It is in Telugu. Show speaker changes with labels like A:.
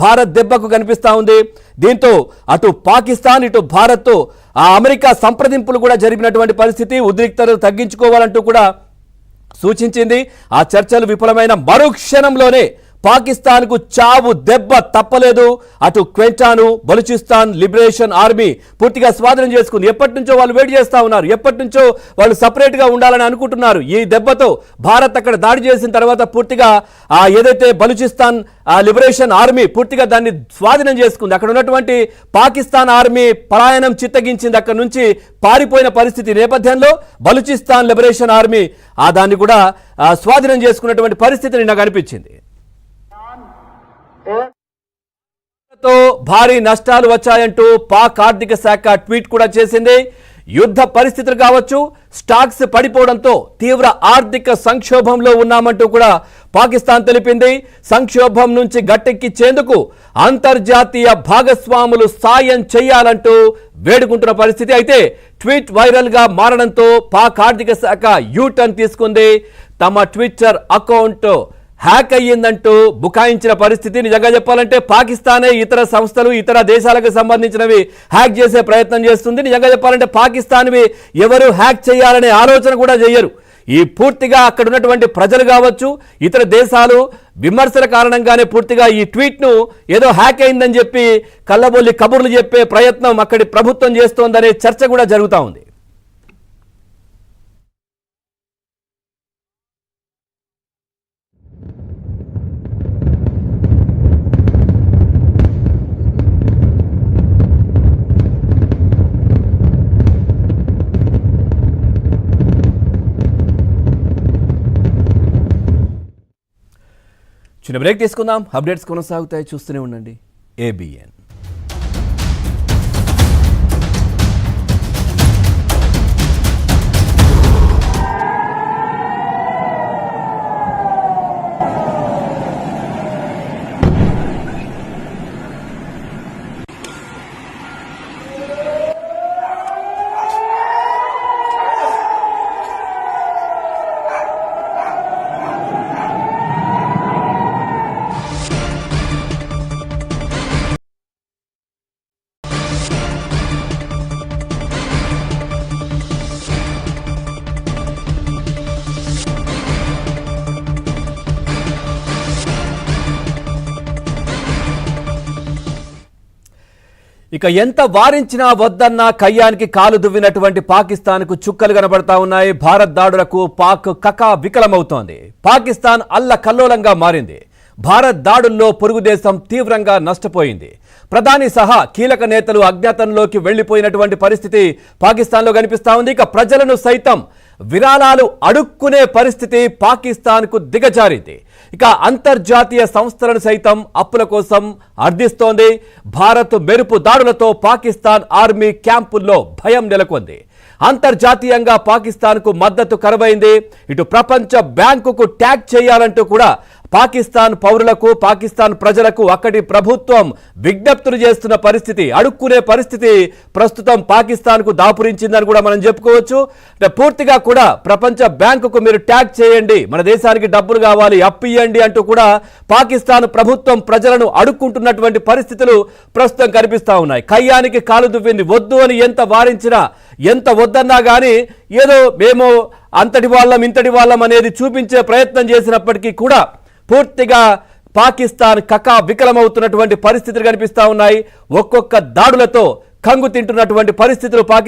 A: భారత్ దెబ్బకు కనిపిస్తా ఉంది. దీంతో అటు పాకిస్తాన్ ఇటు భారత్ ఆ అమెరికా సంప్రదింపులు కూడా జరిపినటువంటి పరిస్థితి, ఉద్రిక్తతలు తగ్గించుకోవాలంటూ కూడా సూచించింది. ఆ చర్చలు విఫలమైన మరుక్షణంలోనే పాకిస్తాన్కు చావు దెబ్బ తప్పలేదు. అటు క్వెంటాను బలూచిస్తాన్ లిబరేషన్ ఆర్మీ పూర్తిగా స్వాధీనం చేసుకుంది. ఎప్పటి నుంచో వాళ్ళు వెయిట్ చేస్తూ ఉన్నారు, ఎప్పటి నుంచో వాళ్ళు సపరేట్గా ఉండాలని అనుకుంటున్నారు. ఈ దెబ్బతో భారత్ అక్కడ దాడి చేసిన తర్వాత పూర్తిగా ఏదైతే బలూచిస్తాన్ లిబరేషన్ ఆర్మీ పూర్తిగా దాన్ని స్వాధీనం చేసుకుంది. అక్కడ ఉన్నటువంటి పాకిస్తాన్ ఆర్మీ పలాయనం చిత్తగించింది, అక్కడ నుంచి పారిపోయిన పరిస్థితి నేపథ్యంలో బలూచిస్తాన్ లిబరేషన్ ఆర్మీ దాన్ని కూడా స్వాధీనం చేసుకున్నటువంటి పరిస్థితి నాకు అనిపించింది. భారీ నష్టాలు వచ్చాయంటూ పాక్ ఆర్థిక శాఖ ట్వీట్ కూడా చేసింది. యుద్ధ పరిస్థితులు కావచ్చు, స్టాక్స్ పడిపోవడంతో తీవ్ర ఆర్థిక సంక్షోభంలో ఉన్నామంటూ కూడా పాకిస్తాన్ తెలిపింది. సంక్షోభం నుంచి గట్టెక్కించేందుకు అంతర్జాతీయ భాగస్వాములు సాయం చేయాలంటూ వేడుకుంటున్న పరిస్థితి. అయితే ట్వీట్ వైరల్ గా మారడంతో పాక్ ఆర్థిక శాఖ యూటర్న్ తీసుకుంది. తమ ట్విట్టర్ అకౌంట్ హ్యాక్ అయ్యిందంటూ బుకాయించిన పరిస్థితి. నిజంగా చెప్పాలంటే పాకిస్తానే ఇతర సంస్థలు ఇతర దేశాలకు సంబంధించినవి హ్యాక్ చేసే ప్రయత్నం చేస్తుంది. నిజంగా చెప్పాలంటే పాకిస్తాన్వి ఎవరు హ్యాక్ చేయాలనే ఆలోచన కూడా చేయరు. ఈ పూర్తిగా అక్కడ ఉన్నటువంటి ప్రజలు కావచ్చు, ఇతర దేశాలు విమర్శల కారణంగానే పూర్తిగా ఈ ట్వీట్ను ఏదో హ్యాక్ అయిందని చెప్పి కళ్ళబొల్లి కబుర్లు చెప్పే ప్రయత్నం అక్కడి ప్రభుత్వం చేస్తోందనే చర్చ కూడా జరుగుతూ ఉంది. చిన్న బ్రేక్ తీసుకుందాం, అప్డేట్స్ కొనసాగుతాయి, చూస్తూనే ఉండండి ఏబిఎన్. ఇక ఎంత వారించినా వద్దన్నా కయ్యానికి కాలు దువ్వినటువంటి పాకిస్తాన్కు చుక్కలు కనబడతా ఉన్నాయి. భారత్ దాడులకు పాక్ కకా వికలమవుతోంది. పాకిస్తాన్ అల్లకల్లోలంగా మారింది. భారత్ దాడుల్లో పొరుగు దేశం తీవ్రంగా నష్టపోయింది. ప్రధాని సహా కీలక నేతలు అజ్ఞాతంలోకి వెళ్లిపోయినటువంటి పరిస్థితి పాకిస్తాన్లో కనిపిస్తా ఉంది. ఇక ప్రజలను సైతం విరాళాలు అడుక్కునే పరిస్థితి పాకిస్తాన్కు దిగజారింది. ఇక అంతర్జాతీయ సంస్థలను సైతం అప్పుల కోసం అర్థిస్తోంది. భారత్ మెరుపు దాడులతో పాకిస్తాన్ ఆర్మీ క్యాంపుల్లో భయం నెలకొంది. అంతర్జాతీయంగా పాకిస్తాన్కు మద్దతు కరువైంది. ఇటు ప్రపంచ బ్యాంకుకు ట్యాగ్ చేయాలంటూ కూడా పాకిస్తాన్ పౌరులకు పాకిస్తాన్ ప్రజలకు అక్కడి ప్రభుత్వం విజ్ఞప్తులు చేస్తున్న పరిస్థితి, అడుక్కునే పరిస్థితి ప్రస్తుతం పాకిస్తాన్కు దాపురించిందని కూడా మనం చెప్పుకోవచ్చు. పూర్తిగా కూడా ప్రపంచ బ్యాంకుకు మీరు ట్యాగ్ చేయండి, మన దేశానికి డబ్బులు కావాలి, అప్పియండి అంటూ కూడా పాకిస్తాన్ ప్రభుత్వం ప్రజలను అడుక్కుంటున్నటువంటి పరిస్థితులు ప్రస్తుతం కనిపిస్తా ఉన్నాయి. కయ్యానికి కాలు దువ్వింది. వద్దు అని ఎంత వారించినా, ఎంత వద్దన్నా కానీ ఏదో మేము అంతటి వాళ్ళం ఇంతటి వాళ్ళం అనేది చూపించే ప్రయత్నం చేసినప్పటికీ కూడా పూర్తిగా పాకిస్తాన్ కకా వికలమవుతున్నటువంటి పరిస్థితులు కనిపిస్తా ఉన్నాయి. ఒక్కొక్క దాడులతో కంగు తింటున్నటువంటి పరిస్థితులు పాకిస్తాన్